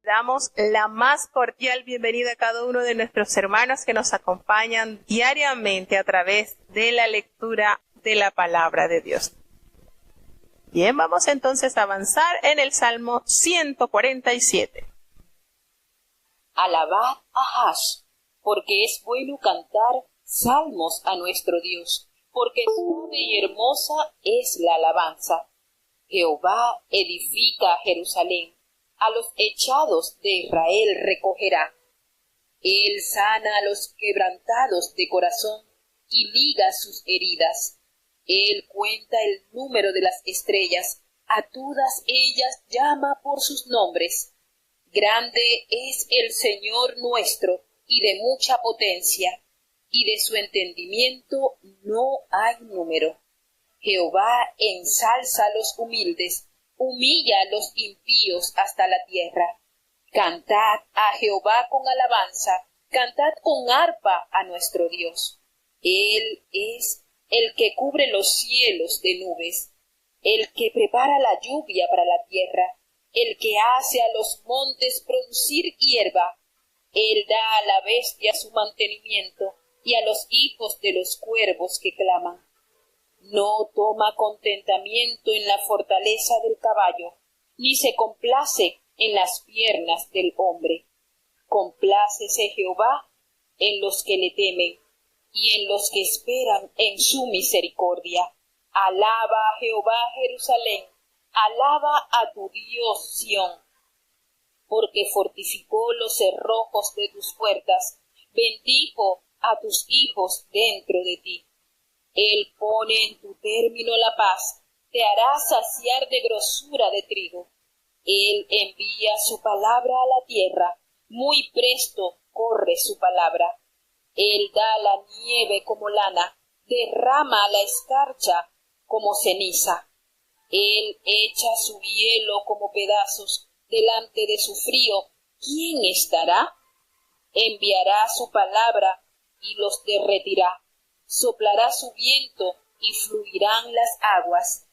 Damos la más cordial bienvenida a cada uno de nuestros hermanos que nos acompañan diariamente a través de la lectura de la palabra de Dios. Bien, vamos entonces a avanzar en el Salmo 147. Alabad a Jas, porque es bueno cantar salmos a nuestro Dios, porque suave y hermosa es la alabanza. Jehová edifica a Jerusalén, a los echados de Israel recogerá. Él sana a los quebrantados de corazón y liga sus heridas. Él cuenta el número de las estrellas, a todas ellas llama por sus nombres. Grande es el Señor nuestro, y de mucha potencia, y de su entendimiento no hay número. Jehová ensalza a los humildes, humilla a los impíos hasta la tierra. Cantad a Jehová con alabanza, cantad con arpa a nuestro Dios. Él es el que cubre los cielos de nubes, el que prepara la lluvia para la tierra, el que hace a los montes producir hierba. Él da a la bestia su mantenimiento, y a los hijos de los cuervos que claman. No toma contentamiento en la fortaleza del caballo, ni se complace en las piernas del hombre. Complácese Jehová en los que le temen, y en los que esperan en su misericordia. Alaba a Jehová Jerusalén, alaba a tu Dios Sión, porque fortificó los cerrojos de tus puertas, bendijo a tus hijos dentro de ti. Él pone en tu término la paz, te hará saciar de grosura de trigo. Él envía su palabra a la tierra, muy presto corre su palabra. Él da la nieve como lana, derrama la escarcha como ceniza. Él echa su hielo como pedazos delante de su frío. ¿Quién estará? Enviará su palabra y los derretirá. Soplará su viento y fluirán las aguas.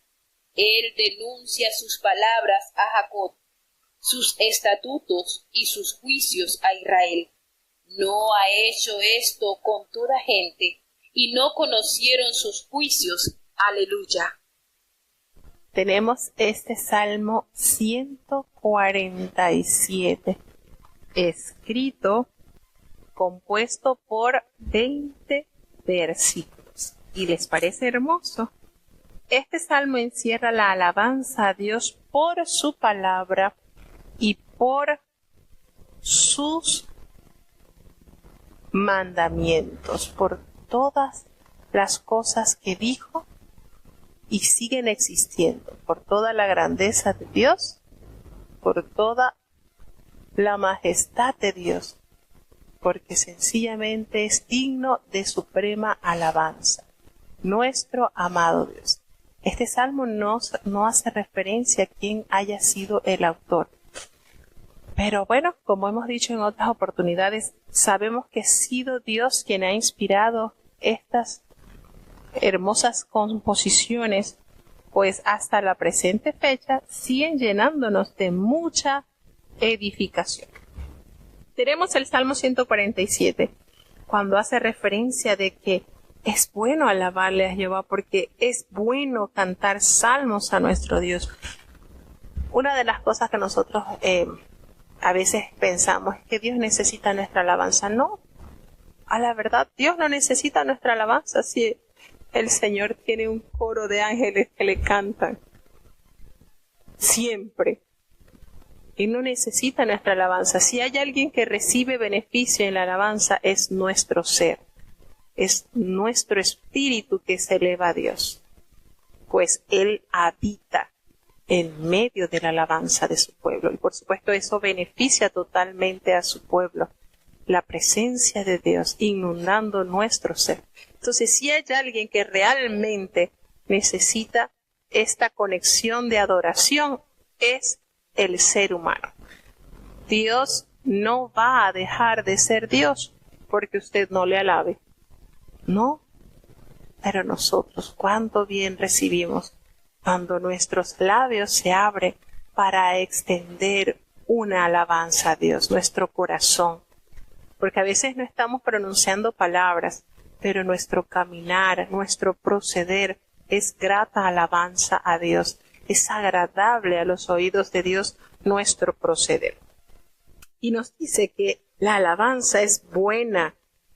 Él denuncia sus palabras a Jacob, sus estatutos y sus juicios a Israel. No ha hecho esto con toda gente, y no conocieron sus juicios. Aleluya. Tenemos este Salmo 147, compuesto por 20 versículos. ¿Y les parece hermoso? Este salmo encierra la alabanza a Dios por su palabra y por sus mandamientos, por todas las cosas que dijo y siguen existiendo, por toda la grandeza de Dios, por toda la majestad de Dios, porque sencillamente es digno de suprema alabanza, nuestro amado Dios. Este salmo no hace referencia a quién haya sido el autor. Pero bueno, como hemos dicho en otras oportunidades, sabemos que ha sido Dios quien ha inspirado estas hermosas composiciones, pues hasta la presente fecha siguen llenándonos de mucha edificación. Tenemos el Salmo 147, cuando hace referencia de que es bueno alabarle a Jehová porque es bueno cantar salmos a nuestro Dios. Una de las cosas que nosotros a veces pensamos es que Dios necesita nuestra alabanza. No, a la verdad, Dios no necesita nuestra alabanza si el Señor tiene un coro de ángeles que le cantan siempre. Y no necesita nuestra alabanza. Si hay alguien que recibe beneficio en la alabanza, es nuestro ser. Es nuestro espíritu que se eleva a Dios. Pues Él habita en medio de la alabanza de su pueblo. Y por supuesto eso beneficia totalmente a su pueblo. La presencia de Dios inundando nuestro ser. Entonces, si hay alguien que realmente necesita esta conexión de adoración, es el ser humano. Dios no va a dejar de ser Dios porque usted no le alabe. No, pero nosotros cuánto bien recibimos cuando nuestros labios se abren para extender una alabanza a Dios, nuestro corazón. Porque a veces no estamos pronunciando palabras, pero nuestro caminar, nuestro proceder es grata alabanza a Dios. Es agradable a los oídos de Dios nuestro proceder. Y nos dice que la alabanza es buena,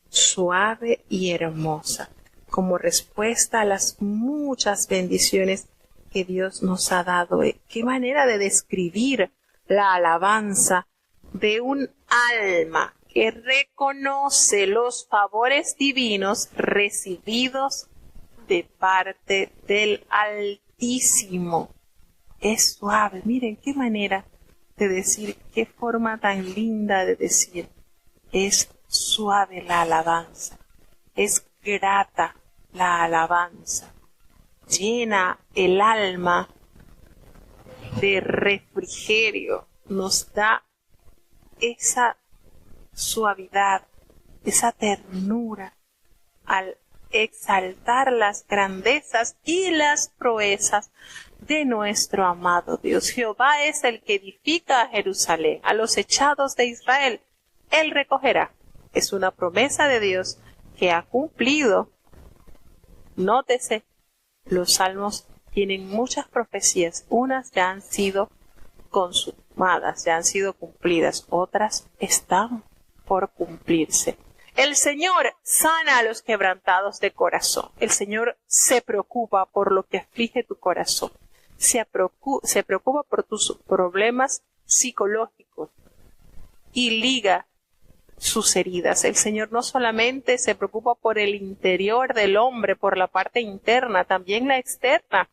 suave y hermosa, como respuesta a las muchas bendiciones que Dios nos ha dado. Qué manera de describir la alabanza de un alma que reconoce los favores divinos recibidos de parte del Altísimo. Es suave. Miren qué manera de decir, qué forma tan linda de decir. Es suave la alabanza. Es grata la alabanza. Llena el alma de refrigerio. Nos da esa suavidad, esa ternura al exaltar las grandezas y las proezas de nuestro amado Dios. Jehová es el que edifica a Jerusalén, a los echados de Israel, Él recogerá. Es una promesa de Dios que ha cumplido. Nótese, los salmos tienen muchas profecías, unas ya han sido consumadas, ya han sido cumplidas, otras están por cumplirse. El Señor sana a los quebrantados de corazón. El Señor se preocupa por lo que aflige tu corazón. Se preocupa por tus problemas psicológicos y liga sus heridas. El Señor no solamente se preocupa por el interior del hombre, por la parte interna, también la externa.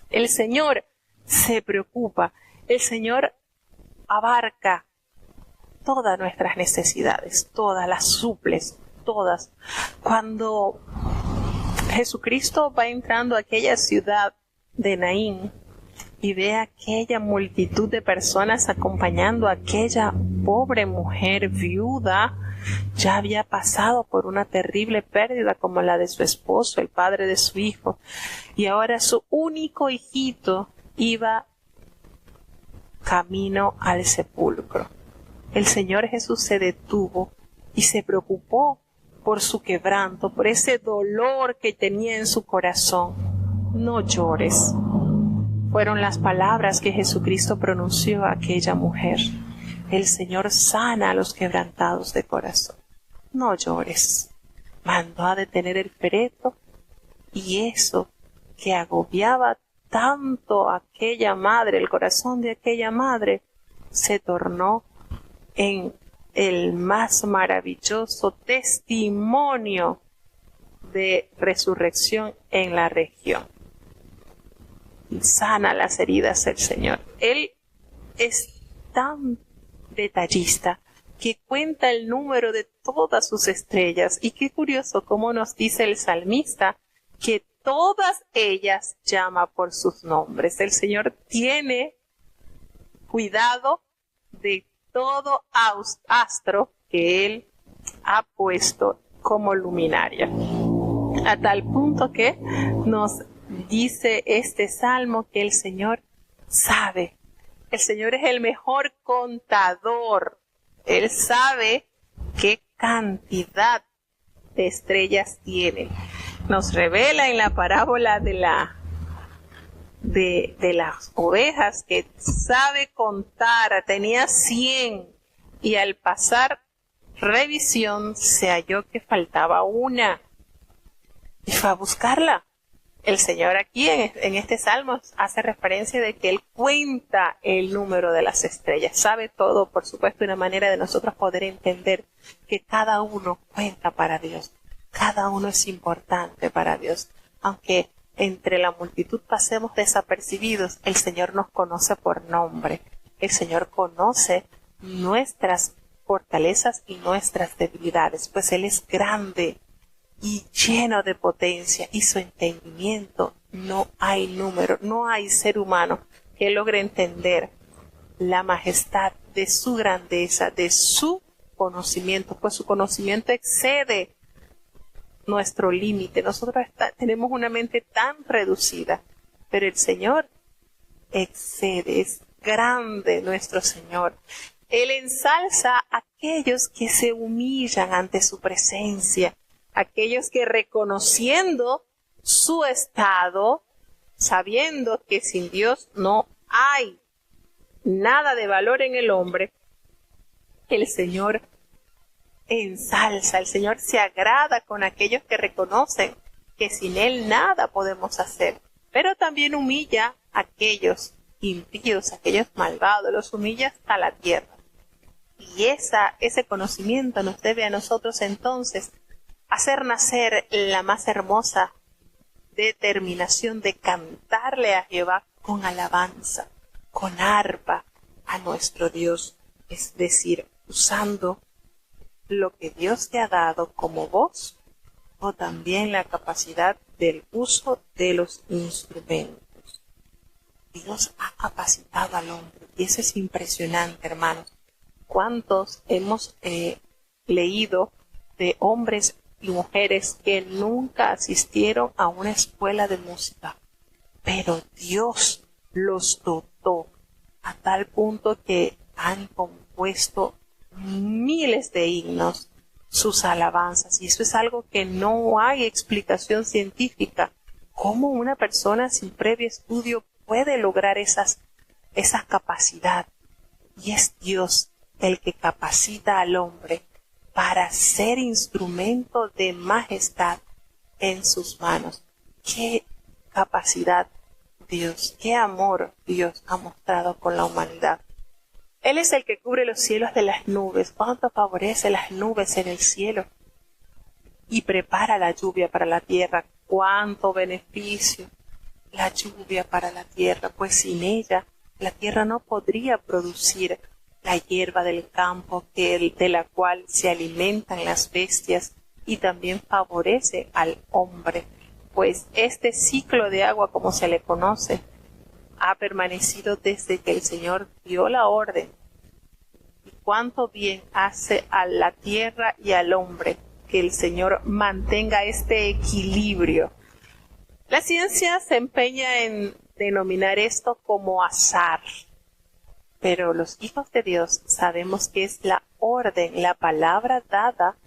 El Señor se preocupa. El Señor abarca todas nuestras necesidades, todas las suples, todas. Cuando Jesucristo va entrando a aquella ciudad de Naín y ve a aquella multitud de personas acompañando a aquella pobre mujer viuda, ya había pasado por una terrible pérdida como la de su esposo, el padre de su hijo, y ahora su único hijito iba camino al sepulcro. El Señor Jesús se detuvo y se preocupó por su quebranto, por ese dolor que tenía en su corazón. No llores. Fueron las palabras que Jesucristo pronunció a aquella mujer. El Señor sana a los quebrantados de corazón. No llores. Mandó a detener el féretro y eso que agobiaba tanto a aquella madre, el corazón de aquella madre, se tornó en el más maravilloso testimonio de resurrección en la región. Sana las heridas el Señor. Él es tan detallista que cuenta el número de todas sus estrellas. Y qué curioso cómo nos dice el salmista que todas ellas llama por sus nombres. El Señor tiene cuidado de todo astro que Él ha puesto como luminaria. A tal punto que nos dice este salmo que el Señor sabe. El Señor es el mejor contador. Él sabe qué cantidad de estrellas tiene. Nos revela en la parábola de las ovejas que sabe contar, tenía 100 y al pasar revisión se halló que faltaba una y fue a buscarla. El Señor aquí en este salmo hace referencia de que Él cuenta el número de las estrellas, sabe todo, por supuesto, una manera de nosotros poder entender que cada uno cuenta para Dios, cada uno es importante para Dios, aunque entre la multitud pasemos desapercibidos, el Señor nos conoce por nombre. El Señor conoce nuestras fortalezas y nuestras debilidades, pues Él es grande y lleno de potencia, y su entendimiento no hay número, no hay ser humano que logre entender la majestad de su grandeza, de su conocimiento, pues su conocimiento excede nuestro límite. Nosotros tenemos una mente tan reducida, pero el Señor excede, es grande nuestro Señor. Él ensalza a aquellos que se humillan ante su presencia, aquellos que reconociendo su estado, sabiendo que sin Dios no hay nada de valor en el hombre, el Señor ensalza, el Señor se agrada con aquellos que reconocen que sin Él nada podemos hacer, pero también humilla a aquellos impíos, a aquellos malvados, los humilla hasta la tierra. Y ese conocimiento nos debe a nosotros entonces hacer nacer la más hermosa determinación de cantarle a Jehová con alabanza, con arpa a nuestro Dios, es decir, usando lo que Dios te ha dado como voz o también la capacidad del uso de los instrumentos. Dios ha capacitado al hombre y eso es impresionante, hermanos. ¿Cuántos hemos leído de hombres y mujeres que nunca asistieron a una escuela de música? Pero Dios los dotó a tal punto que han compuesto miles de himnos, sus alabanzas, y eso es algo que no hay explicación científica. ¿Cómo una persona sin previo estudio puede lograr esa capacidad? Y es Dios el que capacita al hombre para ser instrumento de majestad en sus manos. ¡Qué capacidad Dios, qué amor Dios ha mostrado con la humanidad! Él es el que cubre los cielos de las nubes. ¿Cuánto favorece las nubes en el cielo? Y prepara la lluvia para la tierra. ¡Cuánto beneficio! La lluvia para la tierra, pues sin ella la tierra no podría producir la hierba del campo de la cual se alimentan las bestias, y también favorece al hombre, pues este ciclo de agua, como se le conoce, ha permanecido desde que el Señor dio la orden. Y cuánto bien hace a la tierra y al hombre que el Señor mantenga este equilibrio. La ciencia se empeña en denominar esto como azar, pero los hijos de Dios sabemos que es la orden, la palabra dada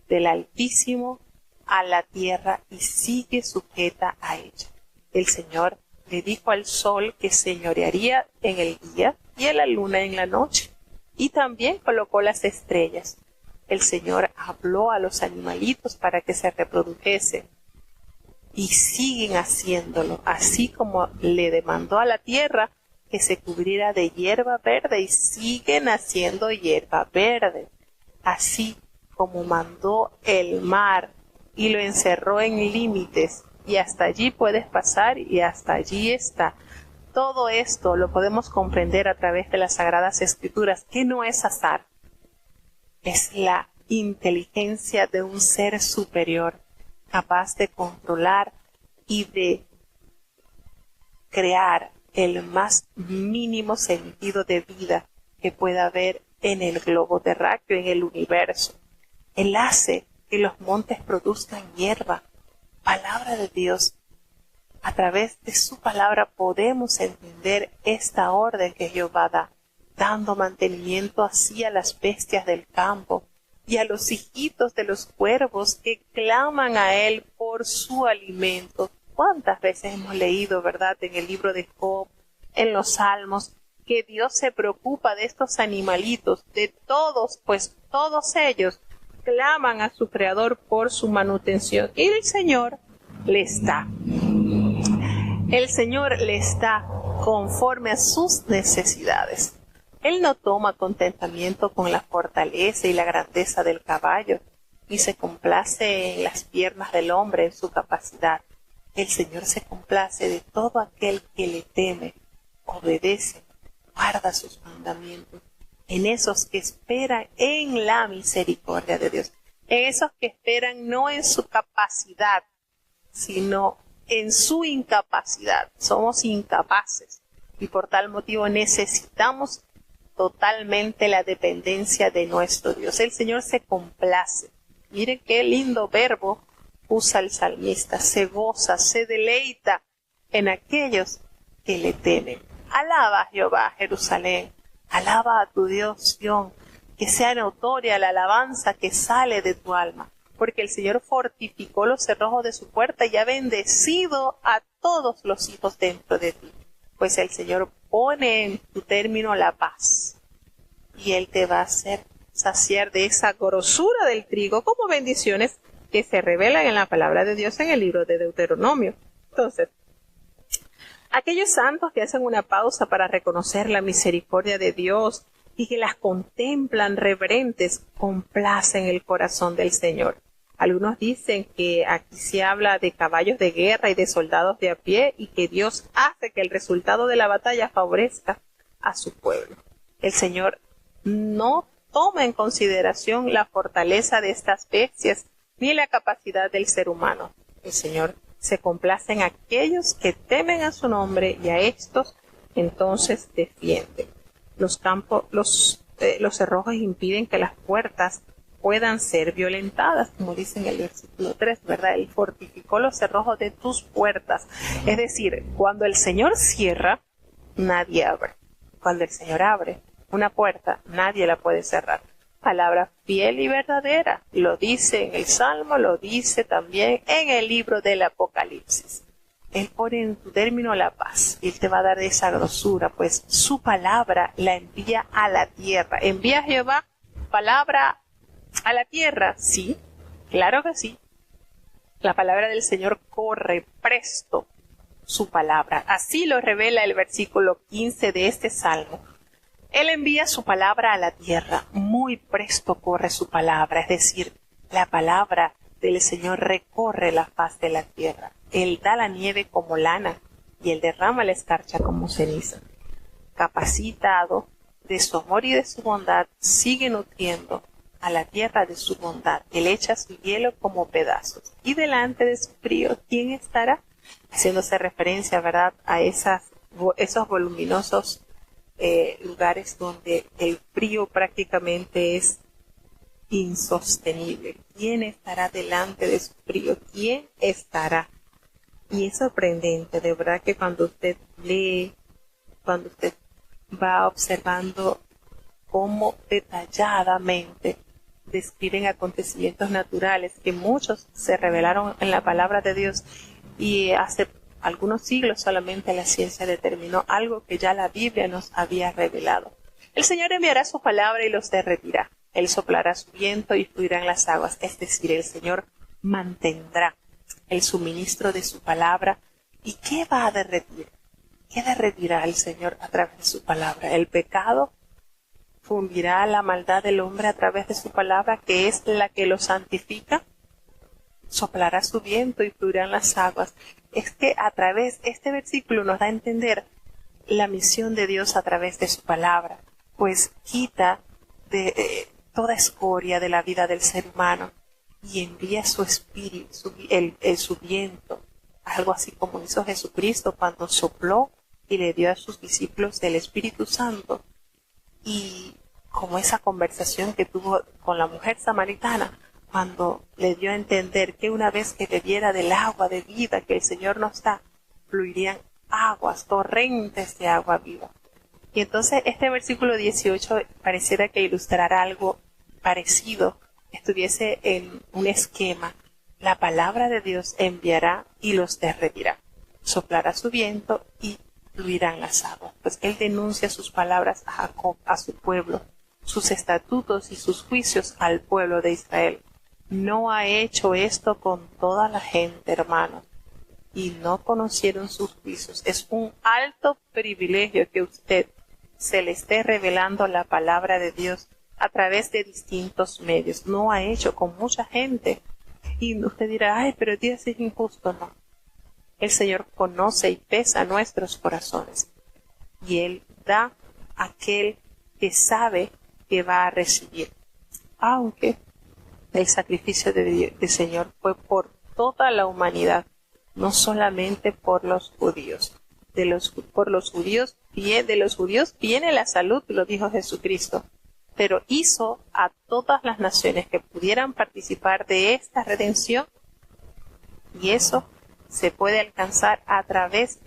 del Altísimo a la tierra y sigue sujeta a ella. El Señor le dijo al sol que señorearía en el día y a la luna en la noche, y también colocó las estrellas. El Señor habló a los animalitos para que se reprodujesen, y siguen haciéndolo, así como le demandó a la tierra que se cubriera de hierba verde, y siguen haciendo hierba verde, así como mandó el mar y lo encerró en límites, y hasta allí puedes pasar y hasta allí está. Todo esto lo podemos comprender a través de las Sagradas Escrituras, que no es azar, es la inteligencia de un ser superior, capaz de controlar y de crear el más mínimo sentido de vida que pueda haber en el globo terráqueo, en el universo. Él hace que los montes produzcan hierba. Palabra de Dios. A través de su palabra podemos entender esta orden que Jehová da, dando mantenimiento así a las bestias del campo y a los hijitos de los cuervos que claman a Él por su alimento. ¿Cuántas veces hemos leído, verdad, en el libro de Job, en los Salmos, que Dios se preocupa de estos animalitos, de todos, pues todos ellos claman a su Creador por su manutención, y el Señor les da. El Señor les da conforme a sus necesidades. Él no toma contentamiento con la fortaleza y la grandeza del caballo, ni se complace en las piernas del hombre, en su capacidad. El Señor se complace de todo aquel que le teme, obedece, guarda sus mandamientos, en esos que esperan en la misericordia de Dios, en esos que esperan no en su capacidad, sino en su incapacidad. Somos incapaces y por tal motivo necesitamos totalmente la dependencia de nuestro Dios. El Señor se complace. Miren qué lindo verbo usa el salmista. Se goza, se deleita en aquellos que le temen. Alaba a Jehová, Jerusalén. Alaba a tu Dios, Sión. Que sea notoria la alabanza que sale de tu alma. Porque el Señor fortificó los cerrojos de su puerta y ha bendecido a todos los hijos dentro de ti. Pues el Señor pone en tu término la paz. Y Él te va a hacer saciar de esa grosura del trigo como bendiciones que se revelan en la palabra de Dios en el libro de Deuteronomio. Entonces, aquellos santos que hacen una pausa para reconocer la misericordia de Dios y que las contemplan reverentes, complacen el corazón del Señor. Algunos dicen que aquí se habla de caballos de guerra y de soldados de a pie y que Dios hace que el resultado de la batalla favorezca a su pueblo. El Señor no toma en consideración la fortaleza de estas bestias ni la capacidad del ser humano. El Señor se complace en aquellos que temen a su nombre y a estos entonces defiende. Los cerrojos impiden que las puertas puedan ser violentadas, como dice en el versículo 3, ¿verdad? Él fortificó los cerrojos de tus puertas. Es decir, cuando el Señor cierra, nadie abre. Cuando el Señor abre una puerta, nadie la puede cerrar. Palabra fiel y verdadera. Lo dice en el Salmo, lo dice también en el libro del Apocalipsis. Él pone en tu término la paz. Él te va a dar esa grosura, pues su palabra la envía a la tierra. ¿Envía Jehová palabra a la tierra? Sí, claro que sí. La palabra del Señor corre presto su palabra. Así lo revela el versículo 15 de este Salmo. Él envía su palabra a la tierra. Muy presto corre su palabra. Es decir, la palabra del Señor recorre la faz de la tierra. Él da la nieve como lana y Él derrama la escarcha como ceniza. Capacitado de su amor y de su bondad, sigue nutriendo a la tierra de su bondad. Él echa su hielo como pedazos. Y delante de su frío, ¿quién estará? Haciéndose referencia, ¿verdad?, a esos voluminosos lugares donde el frío prácticamente es insostenible. ¿Quién estará delante de su frío? ¿Quién estará? Y es sorprendente, de verdad, que cuando usted lee, cuando usted va observando cómo detalladamente describen acontecimientos naturales que muchos se revelaron en la palabra de Dios, y hace algunos siglos solamente la ciencia determinó algo que ya la Biblia nos había revelado. El Señor enviará su palabra y los derretirá. Él soplará su viento y fluirán las aguas. Es decir, el Señor mantendrá el suministro de su palabra. ¿Y qué va a derretir? ¿Qué derretirá el Señor a través de su palabra? El pecado. Fundirá la maldad del hombre a través de su palabra, que es la que lo santifica. Soplará su viento y fluirán las aguas. Es que este versículo nos da a entender la misión de Dios a través de su palabra, pues quita toda escoria de la vida del ser humano y envía su espíritu, su viento, algo así como hizo Jesucristo cuando sopló y le dio a sus discípulos del Espíritu Santo, y como esa conversación que tuvo con la mujer samaritana, cuando le dio a entender que una vez que bebiera del agua de vida que el Señor nos da, fluirían aguas, torrentes de agua viva. Y entonces este versículo 18 pareciera que ilustrara algo parecido, estuviese en un esquema. La palabra de Dios enviará y los derretirá. Soplará su viento y fluirán las aguas. Pues Él denuncia sus palabras a Jacob, a su pueblo, sus estatutos y sus juicios al pueblo de Israel. No ha hecho esto con toda la gente, hermanos, y no conocieron sus juicios. Es un alto privilegio que usted se le esté revelando la palabra de Dios a través de distintos medios. No ha hecho con mucha gente. Y usted dirá, ay, pero Dios es injusto. No. El Señor conoce y pesa nuestros corazones. Y Él da a aquel que sabe que va a recibir. Aunque el sacrificio del Señor fue por toda la humanidad, no solamente por los judíos. De los judíos viene la salud, lo dijo Jesucristo, pero hizo a todas las naciones que pudieran participar de esta redención, y eso se puede alcanzar a través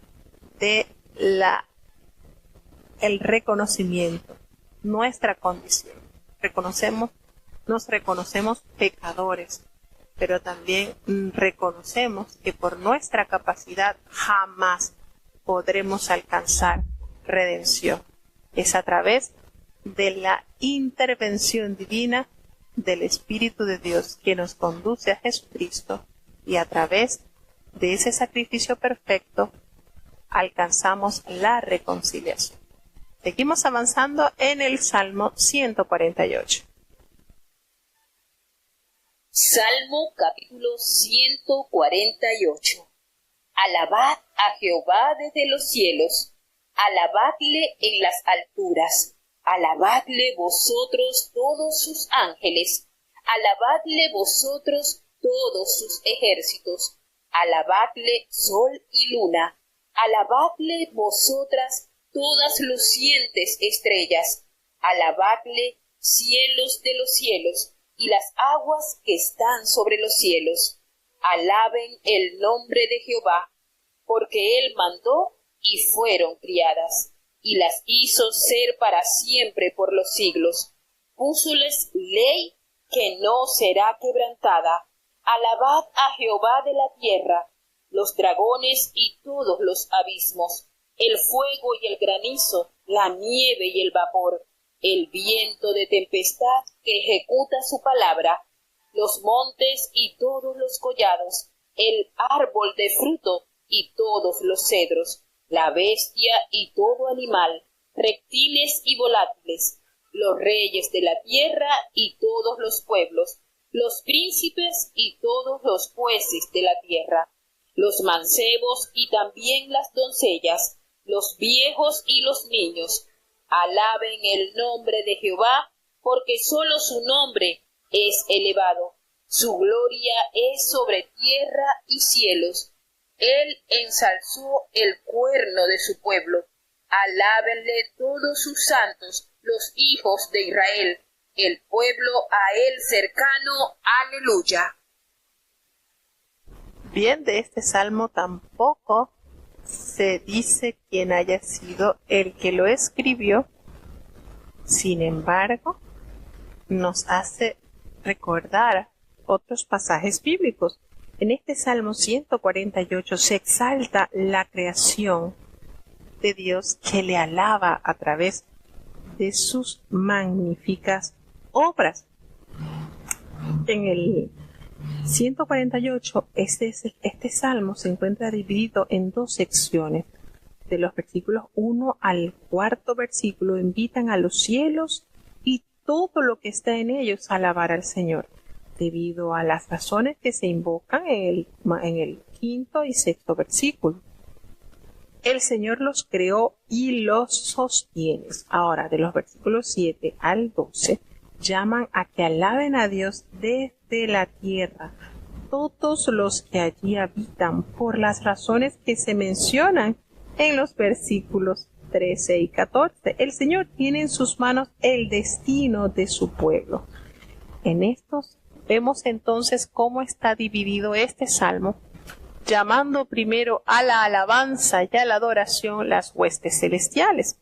de la el reconocimiento, nuestra condición. Nos reconocemos pecadores, pero también reconocemos que por nuestra capacidad jamás podremos alcanzar redención. Es a través de la intervención divina del Espíritu de Dios que nos conduce a Jesucristo, y a través de ese sacrificio perfecto alcanzamos la reconciliación. Seguimos avanzando en el Salmo 148. Salmo capítulo 148. Alabad a Jehová desde los cielos, alabadle en las alturas, alabadle vosotros todos sus ángeles, alabadle vosotros todos sus ejércitos, alabadle sol y luna, alabadle vosotras todas lucientes estrellas, alabadle cielos de los cielos y las aguas que están sobre los cielos. Alaben el nombre de Jehová, porque él mandó y fueron criadas, y las hizo ser para siempre por los siglos. Púsoles ley que no será quebrantada. Alabad a Jehová de la tierra, los dragones y todos los abismos, el fuego y el granizo, la nieve y el vapor, el viento de tempestad que ejecuta su palabra, los montes y todos los collados, el árbol de fruto y todos los cedros, la bestia y todo animal, reptiles y volátiles, los reyes de la tierra y todos los pueblos, los príncipes y todos los jueces de la tierra, los mancebos y también las doncellas, los viejos y los niños. Alaben el nombre de Jehová, porque solo su nombre es elevado. Su gloria es sobre tierra y cielos. Él ensalzó el cuerno de su pueblo. Alábenle todos sus santos, los hijos de Israel, el pueblo a él cercano. Aleluya. Bien, de este salmo tampoco se dice quién haya sido el que lo escribió. Sin embargo, nos hace recordar otros pasajes bíblicos. En este Salmo 148 se exalta la creación de Dios, que le alaba a través de sus magníficas obras. En el 148, este salmo se encuentra dividido en dos secciones. De los versículos 1 al 4 versículo invitan a los cielos y todo lo que está en ellos a alabar al Señor, debido a las razones que se invocan en el 5 y 6 versículo. El Señor los creó y los sostiene. Ahora, de los versículos 7 al 12, llaman a que alaben a Dios desde la tierra todos los que allí habitan, por las razones que se mencionan en los versículos 13 y 14. El Señor tiene en sus manos el destino de su pueblo. En estos vemos entonces cómo está dividido este salmo, llamando primero a la alabanza y a la adoración las huestes celestiales.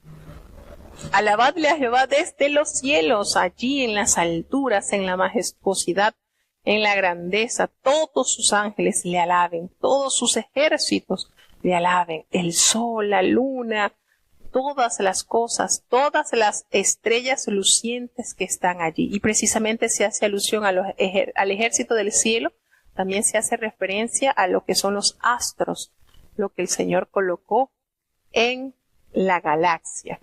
Alabadle a Jehová desde los cielos, allí en las alturas, en la majestuosidad, en la grandeza, todos sus ángeles le alaben, todos sus ejércitos le alaben, el sol, la luna, todas las cosas, todas las estrellas lucientes que están allí. Y precisamente se hace alusión al ejército del cielo, también se hace referencia a lo que son los astros, lo que el Señor colocó en la galaxia.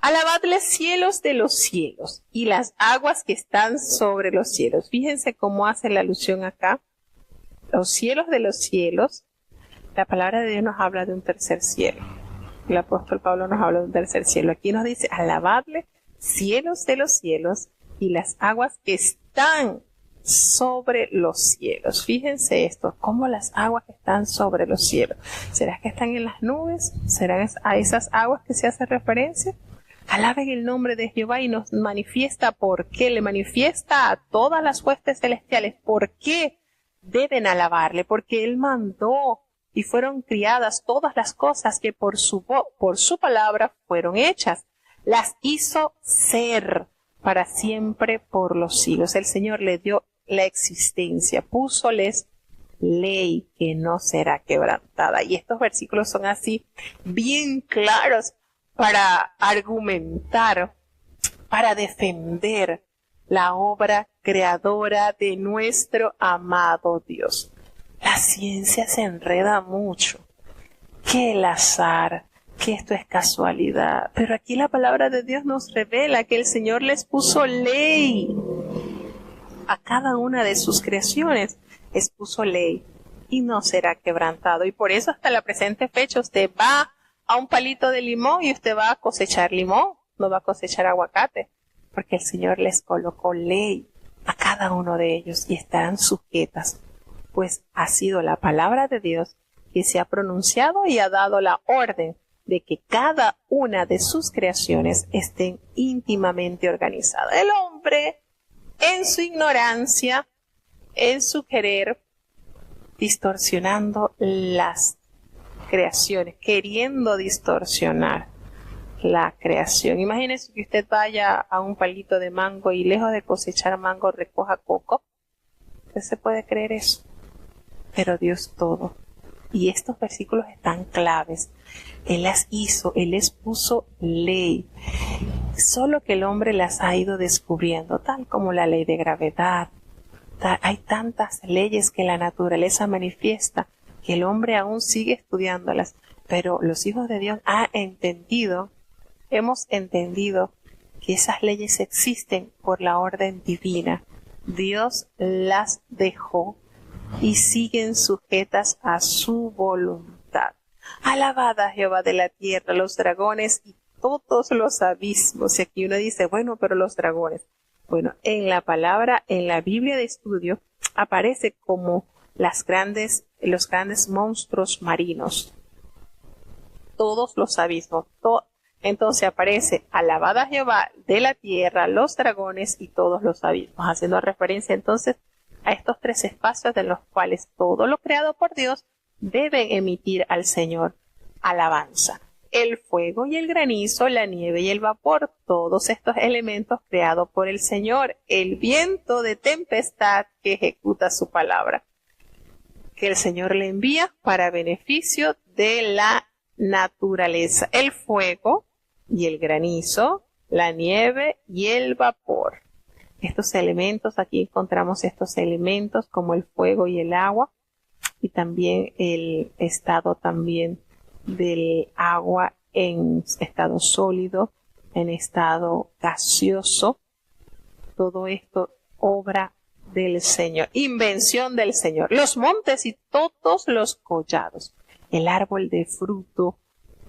Alabadle cielos de los cielos y las aguas que están sobre los cielos. Fíjense cómo hace la alusión acá. Los cielos de los cielos. La palabra de Dios nos habla de un tercer cielo. El apóstol Pablo nos habla de un tercer cielo. Aquí nos dice, alabadle cielos de los cielos y las aguas que están sobre los cielos. Fíjense esto, cómo las aguas están sobre los cielos. ¿Será que están en las nubes? ¿Serán a esas aguas que se hace referencia? Alaben el nombre de Jehová y nos manifiesta por qué. Le manifiesta a todas las huestes celestiales por qué deben alabarle. Porque Él mandó y fueron criadas todas las cosas que por su palabra fueron hechas. Las hizo ser para siempre por los siglos. El Señor le dio la existencia, púsoles ley que no será quebrantada. Y estos versículos son así bien claros para argumentar, para defender la obra creadora de nuestro amado Dios. La ciencia se enreda mucho, que el azar, que esto es casualidad, pero aquí la palabra de Dios nos revela que el Señor les puso ley a cada una de sus creaciones, les puso ley y no será quebrantado. Y por eso hasta la presente fecha usted va a un palito de limón y usted va a cosechar limón, no va a cosechar aguacate, porque el Señor les colocó ley a cada uno de ellos y estarán sujetas, pues ha sido la palabra de Dios que se ha pronunciado y ha dado la orden de que cada una de sus creaciones estén íntimamente organizadas. El hombre, en su ignorancia, en su querer, distorsionando las creaciones, queriendo distorsionar la creación. Imagínese que usted vaya a un palito de mango y lejos de cosechar mango recoja coco. ¿Usted se puede creer eso? Pero Dios todo. Y estos versículos están claves. Él las hizo, Él les puso ley. Solo que el hombre las ha ido descubriendo, tal como la ley de gravedad. Hay tantas leyes que la naturaleza manifiesta que el hombre aún sigue estudiándolas. Pero los hijos de Dios hemos entendido que esas leyes existen por la orden divina. Dios las dejó y siguen sujetas a su voluntad. Alabad a Jehová de la tierra, los dragones y todos los abismos. Y aquí uno dice, bueno, pero los dragones. Bueno, en la palabra, en la Biblia de estudio, aparece como los grandes monstruos marinos. Todos los abismos. Entonces aparece, alabad a Jehová de la tierra, los dragones y todos los abismos, haciendo referencia entonces a estos tres espacios de los cuales todo lo creado por Dios debe emitir al Señor alabanza. El fuego y el granizo, la nieve y el vapor, todos estos elementos creados por el Señor, el viento de tempestad que ejecuta su palabra, que el Señor le envía para beneficio de la naturaleza. El fuego y el granizo, la nieve y el vapor. Estos elementos, aquí encontramos estos elementos como el fuego y el agua, y también el estado también del agua en estado sólido, en estado gaseoso. Todo esto obra del Señor, invención del Señor. Los montes y todos los collados, el árbol de fruto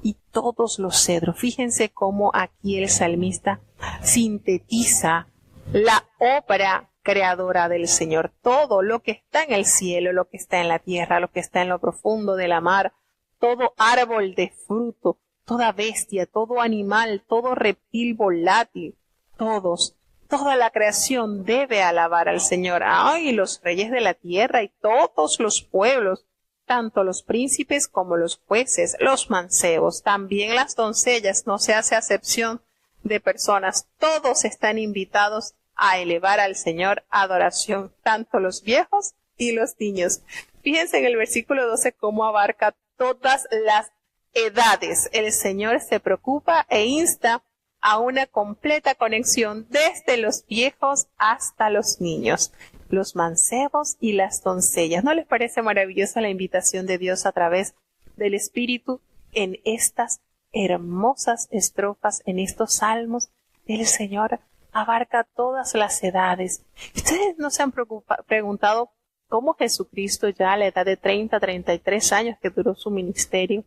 y todos los cedros. Fíjense cómo aquí el salmista sintetiza la obra creadora del Señor. Todo lo que está en el cielo, lo que está en la tierra, lo que está en lo profundo de la mar, todo árbol de fruto, toda bestia, todo animal, todo reptil volátil, toda la creación debe alabar al Señor. Ay, los reyes de la tierra y todos los pueblos, tanto los príncipes como los jueces, los mancebos, también las doncellas, no se hace acepción de personas, todos están invitados a elevar al Señor adoración, tanto los viejos y los niños. Fíjense en el versículo 12 cómo abarca todas las edades. El Señor se preocupa e insta a una completa conexión desde los viejos hasta los niños, los mancebos y las doncellas. ¿No les parece maravillosa la invitación de Dios a través del Espíritu en estas hermosas estrofas, en estos salmos? El Señor abarca todas las edades. ¿Ustedes no se han preguntado cómo Jesucristo, ya a la edad de 33 años que duró su ministerio,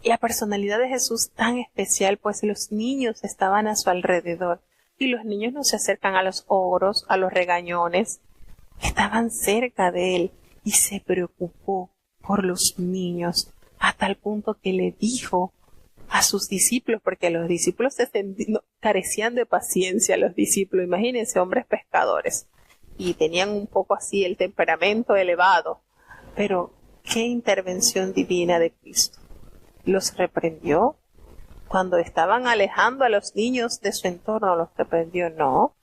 la personalidad de Jesús tan especial, pues los niños estaban a su alrededor y los niños no se acercan a los ogros, a los regañones, estaban cerca de él y se preocupó por los niños a tal punto que le dijo a sus discípulos, porque los discípulos carecían de paciencia, los discípulos, imagínense, hombres pescadores, y tenían un poco así el temperamento elevado, pero qué intervención divina de Cristo. Los reprendió. Cuando estaban alejando a los niños de su entorno, los reprendió. No,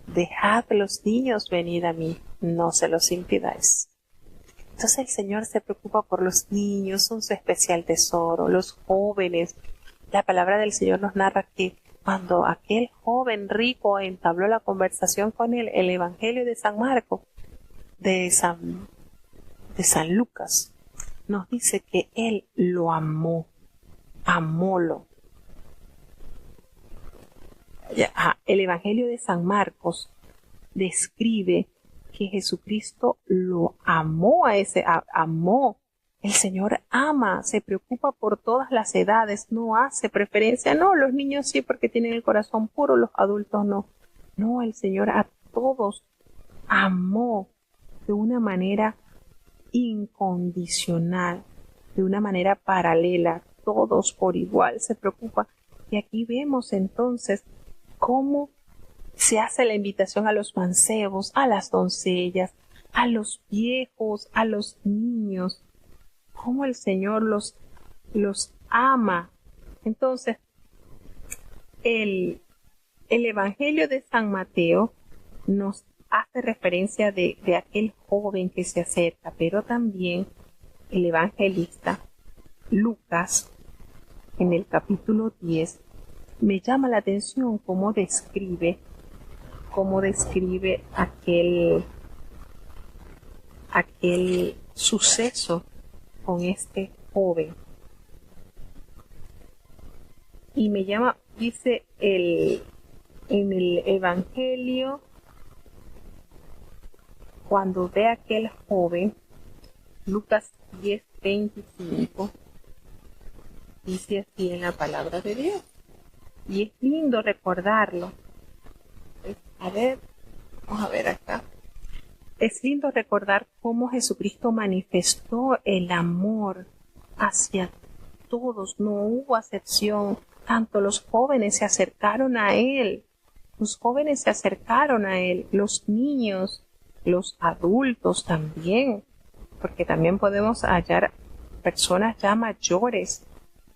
dejad los niños venir a mí, no se los impidáis. Entonces el Señor se preocupa por los niños, son su especial tesoro, los jóvenes. La palabra del Señor nos narra que cuando aquel joven rico entabló la conversación con él, el Evangelio de San Marcos, de San Lucas, nos dice que él lo amólo. El Evangelio de San Marcos describe que Jesucristo lo amó amó. El Señor ama, se preocupa por todas las edades, no hace preferencia. No, los niños sí porque tienen el corazón puro, los adultos no. No, el Señor a todos amó de una manera incondicional, de una manera paralela, todos por igual se preocupa. Y aquí vemos entonces cómo se hace la invitación a los mancebos, a las doncellas, a los viejos, a los niños, cómo el Señor los ama. Entonces, el Evangelio de San Mateo nos hace referencia de aquel joven que se acerca, pero también el evangelista Lucas, en el capítulo 10, me llama la atención cómo describe aquel suceso con este joven. Y me llama, dice en el Evangelio, cuando ve a aquel joven, Lucas 10:25, dice así en la palabra de Dios. Y es lindo recordarlo. Vamos a ver acá. Es lindo recordar cómo Jesucristo manifestó el amor hacia todos, no hubo acepción. Tanto los jóvenes se acercaron a Él, los niños, los adultos también, porque también podemos hallar personas ya mayores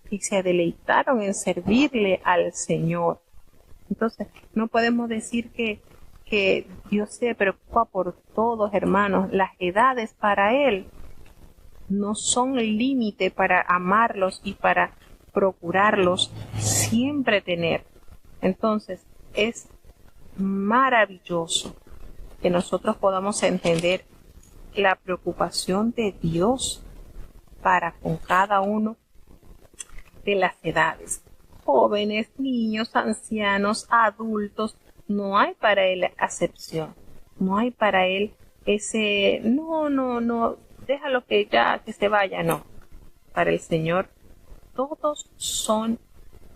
que se deleitaron en servirle al Señor. Entonces, no podemos decir que Dios se preocupa por todos, hermanos. Las edades para Él no son el límite para amarlos y para procurarlos siempre tener. Entonces, es maravilloso que nosotros podamos entender la preocupación de Dios para con cada uno de las edades. Jóvenes, niños, ancianos, adultos, no hay para Él acepción. No hay para Él ese, no, déjalo que se vaya, no. Para el Señor, todos son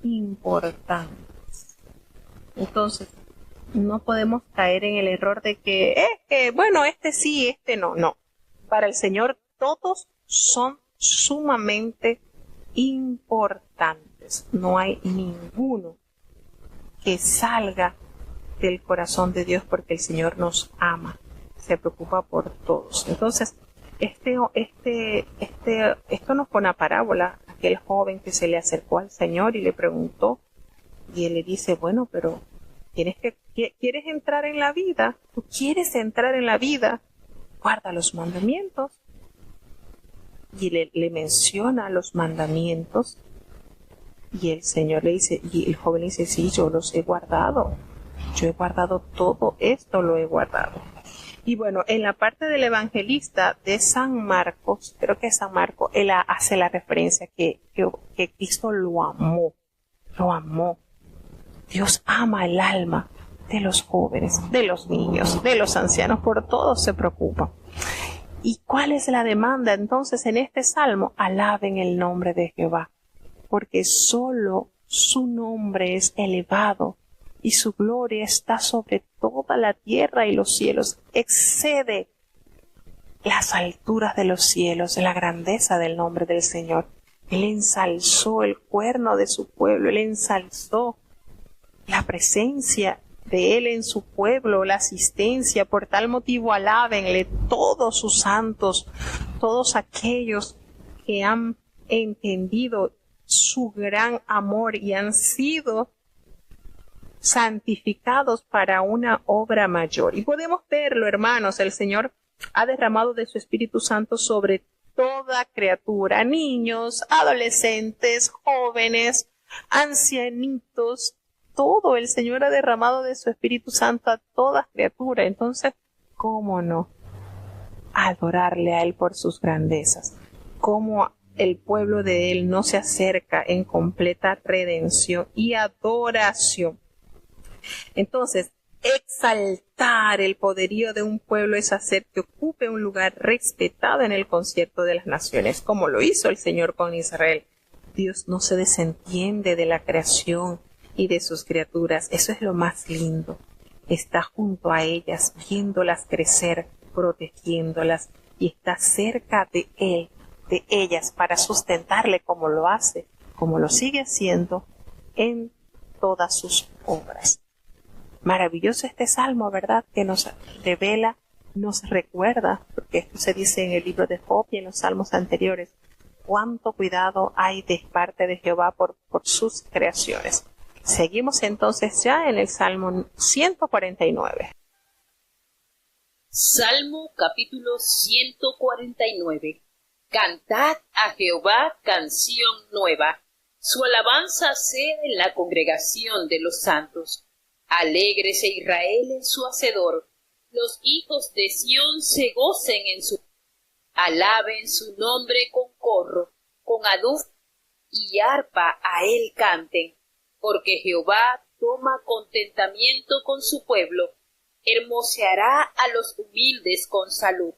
importantes. Entonces, no podemos caer en el error de que, bueno, este sí, este no. No. Para el Señor, todos son sumamente importantes. No hay ninguno que salga del corazón de Dios porque el Señor nos ama. Se preocupa por todos. Entonces, esto no fue una parábola. Aquel joven que se le acercó al Señor y le preguntó, y él le dice, bueno, pero ¿quieres entrar en la vida? ¿Tú quieres entrar en la vida? Guarda los mandamientos. Y le menciona los mandamientos. Y el Señor le dice, y el joven le dice, sí, yo los he guardado. Yo he guardado todo esto, lo he guardado. Y bueno, en la parte del evangelista de San Marcos, creo que San Marcos, él hace la referencia que Cristo lo amó. Dios ama el alma de los jóvenes, de los niños, de los ancianos, por todos se preocupa. ¿Y cuál es la demanda entonces en este salmo? Alaben el nombre de Jehová, porque solo su nombre es elevado y su gloria está sobre toda la tierra y los cielos. Excede las alturas de los cielos, la grandeza del nombre del Señor. Él ensalzó el cuerno de su pueblo, Él ensalzó la presencia de Él en su pueblo, la asistencia. Por tal motivo alábenle todos sus santos, todos aquellos que han entendido su gran amor y han sido santificados para una obra mayor. Y podemos verlo, hermanos, el Señor ha derramado de su Espíritu Santo sobre toda criatura, niños, adolescentes, jóvenes, ancianitos, todo el Señor ha derramado de su Espíritu Santo a toda criatura. Entonces, ¿cómo no adorarle a Él por sus grandezas? ¿Cómo el pueblo de Él no se acerca en completa redención y adoración? Entonces, exaltar el poderío de un pueblo es hacer que ocupe un lugar respetado en el concierto de las naciones, como lo hizo el Señor con Israel. Dios no se desentiende de la creación y de sus criaturas. Eso es lo más lindo. Está junto a ellas, viéndolas crecer, protegiéndolas, y está cerca de Él, de ellas, para sustentarle como lo hace, como lo sigue haciendo en todas sus obras. Maravilloso este salmo, ¿verdad? Que nos revela, nos recuerda, porque esto se dice en el libro de Job y en los salmos anteriores, cuánto cuidado hay de parte de Jehová por sus creaciones. Seguimos entonces ya en el Salmo 149. Salmo capítulo 149. Cantad a Jehová canción nueva. Su alabanza sea en la congregación de los santos. Alégrese Israel en su hacedor. Los hijos de Sión se gocen en su... Alaben su nombre con corro, con aduf y arpa a él canten. Porque Jehová toma contentamiento con su pueblo, hermoseará a los humildes con salud.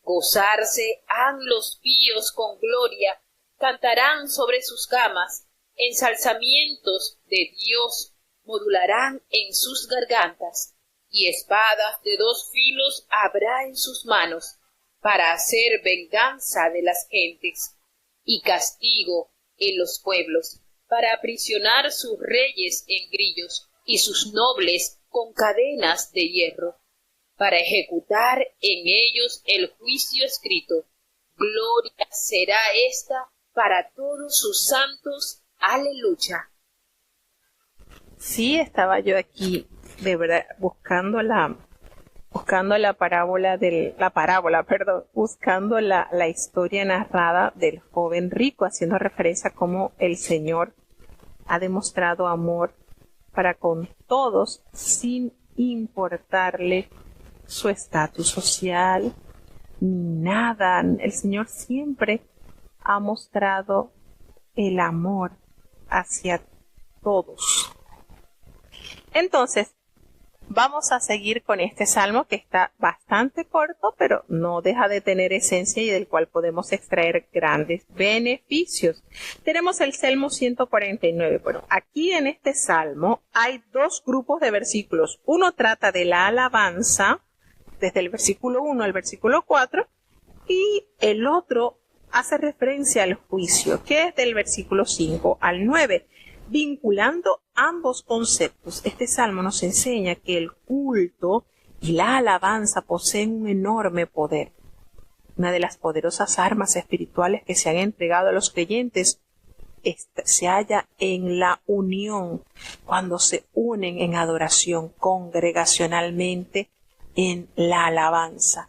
Gozarse han los píos con gloria, cantarán sobre sus camas, ensalzamientos de Dios modularán en sus gargantas, y espadas de 2 filos habrá en sus manos, para hacer venganza de las gentes, y castigo en los pueblos, para aprisionar sus reyes en grillos y sus nobles con cadenas de hierro, para ejecutar en ellos el juicio escrito. Gloria será esta para todos sus santos. Aleluya. Sí, estaba yo aquí, de verdad, buscando la historia narrada del joven rico, haciendo referencia a cómo el Señor ha demostrado amor para con todos sin importarle su estatus social ni nada. El Señor siempre ha mostrado el amor hacia todos. Entonces, vamos a seguir con este salmo que está bastante corto, pero no deja de tener esencia y del cual podemos extraer grandes beneficios. Tenemos el Salmo 149. Bueno, aquí en este salmo hay 2 grupos de versículos. Uno trata de la alabanza, desde el versículo 1 al versículo 4, y el otro hace referencia al juicio, que es del versículo 5 al 9. Vinculando ambos conceptos, este salmo nos enseña que el culto y la alabanza poseen un enorme poder. Una de las poderosas armas espirituales que se han entregado a los creyentes se halla en la unión, cuando se unen en adoración congregacionalmente en la alabanza.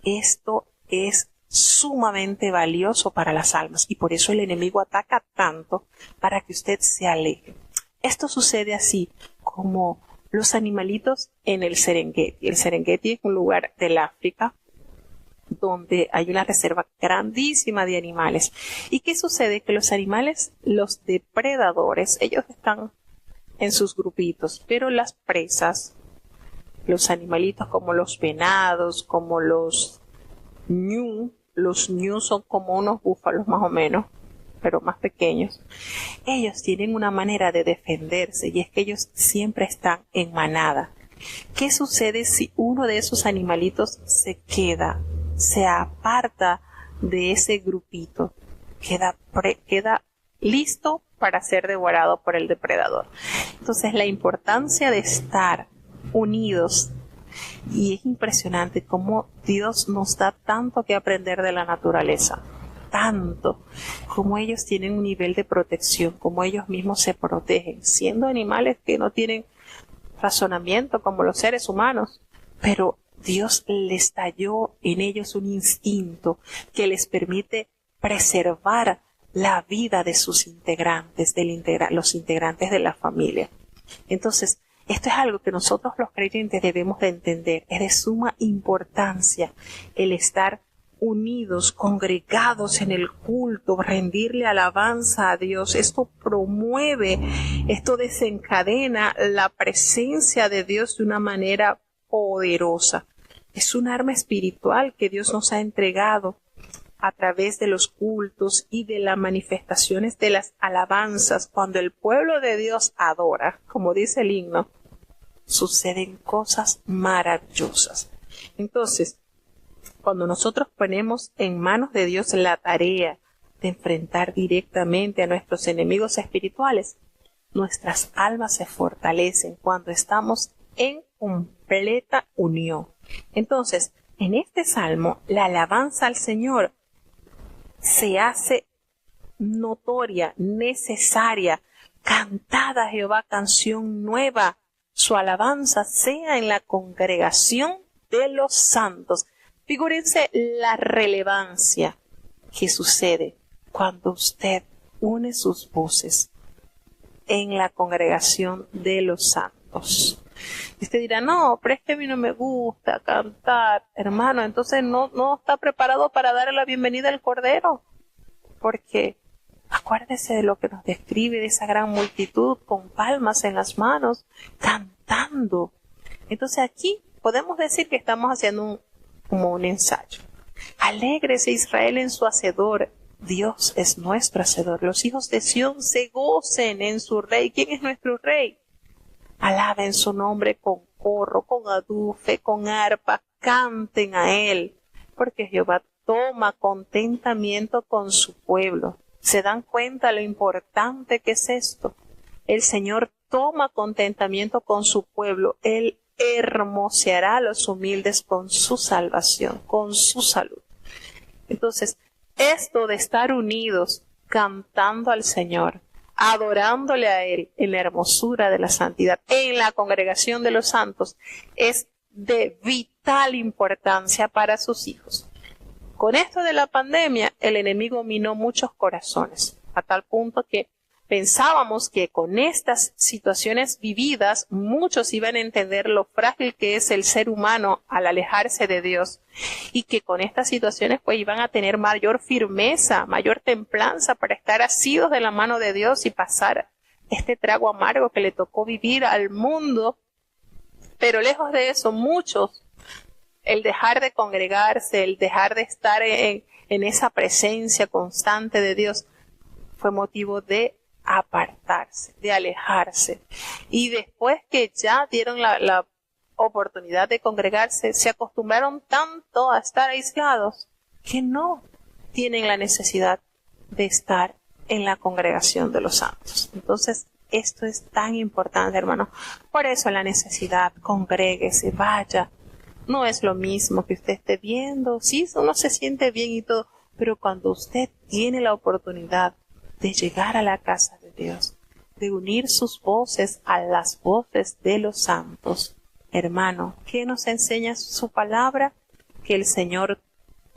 Esto es sumamente valioso para las almas y por eso el enemigo ataca tanto para que usted se aleje. Esto sucede así como los animalitos en el Serengeti. El Serengeti es un lugar del África donde hay una reserva grandísima de animales. ¿Y qué sucede? Que los animales, los depredadores, ellos están en sus grupitos, pero las presas, los animalitos como los venados, como los ñu son como unos búfalos más o menos, pero más pequeños. Ellos tienen una manera de defenderse y es que ellos siempre están en manada. ¿Qué sucede si uno de esos animalitos se aparta de ese grupito? Queda listo para ser devorado por el depredador. Entonces la importancia de estar unidos. Y es impresionante cómo Dios nos da tanto que aprender de la naturaleza. Tanto. Cómo ellos tienen un nivel de protección, cómo ellos mismos se protegen, siendo animales que no tienen razonamiento como los seres humanos. Pero Dios les talló en ellos un instinto que les permite preservar la vida de sus integrantes, los integrantes de la familia. Entonces, esto es algo que nosotros los creyentes debemos de entender. Es de suma importancia el estar unidos, congregados en el culto, rendirle alabanza a Dios. Esto promueve, esto desencadena la presencia de Dios de una manera poderosa. Es un arma espiritual que Dios nos ha entregado a través de los cultos y de las manifestaciones de las alabanzas. Cuando el pueblo de Dios adora, como dice el himno, suceden cosas maravillosas. Entonces, cuando nosotros ponemos en manos de Dios la tarea de enfrentar directamente a nuestros enemigos espirituales, nuestras almas se fortalecen cuando estamos en completa unión. Entonces, en este salmo, la alabanza al Señor se hace notoria, necesaria. Cantada a Jehová canción nueva. Su alabanza sea en la congregación de los santos. Figúrense la relevancia que sucede cuando usted une sus voces en la congregación de los santos. Y usted dirá, no, pero es que a mí no me gusta cantar. Hermano, entonces no está preparado para darle la bienvenida al Cordero. Porque acuérdese de lo que nos describe, de esa gran multitud con palmas en las manos, cantando. Entonces aquí podemos decir que estamos haciendo como un ensayo. Alégrese Israel en su Hacedor. Dios es nuestro Hacedor. Los hijos de Sión se gocen en su Rey. ¿Quién es nuestro Rey? Alaben su nombre con corro, con adufe, con arpa. Canten a Él. Porque Jehová toma contentamiento con su pueblo. ¿Se dan cuenta lo importante que es esto? El Señor toma contentamiento con su pueblo. Él hermoseará a los humildes con su salvación, con su salud. Entonces, esto de estar unidos, cantando al Señor, adorándole a Él en la hermosura de la santidad, en la congregación de los santos, es de vital importancia para sus hijos. Con esto de la pandemia, el enemigo minó muchos corazones, a tal punto que pensábamos que con estas situaciones vividas, muchos iban a entender lo frágil que es el ser humano al alejarse de Dios, y que con estas situaciones pues iban a tener mayor firmeza, mayor templanza para estar asidos de la mano de Dios y pasar este trago amargo que le tocó vivir al mundo. Pero lejos de eso, muchos, el dejar de congregarse, el dejar de estar en esa presencia constante de Dios, fue motivo de apartarse, de alejarse. Y después que ya dieron la oportunidad de congregarse, se acostumbraron tanto a estar aislados que no tienen la necesidad de estar en la congregación de los santos. Entonces, esto es tan importante, hermano. Por eso la necesidad, congréguese, vaya. No es lo mismo que usted esté viendo, sí, uno se siente bien y todo, pero cuando usted tiene la oportunidad de llegar a la casa de Dios, de unir sus voces a las voces de los santos, hermano, ¿qué nos enseña su palabra? Que el Señor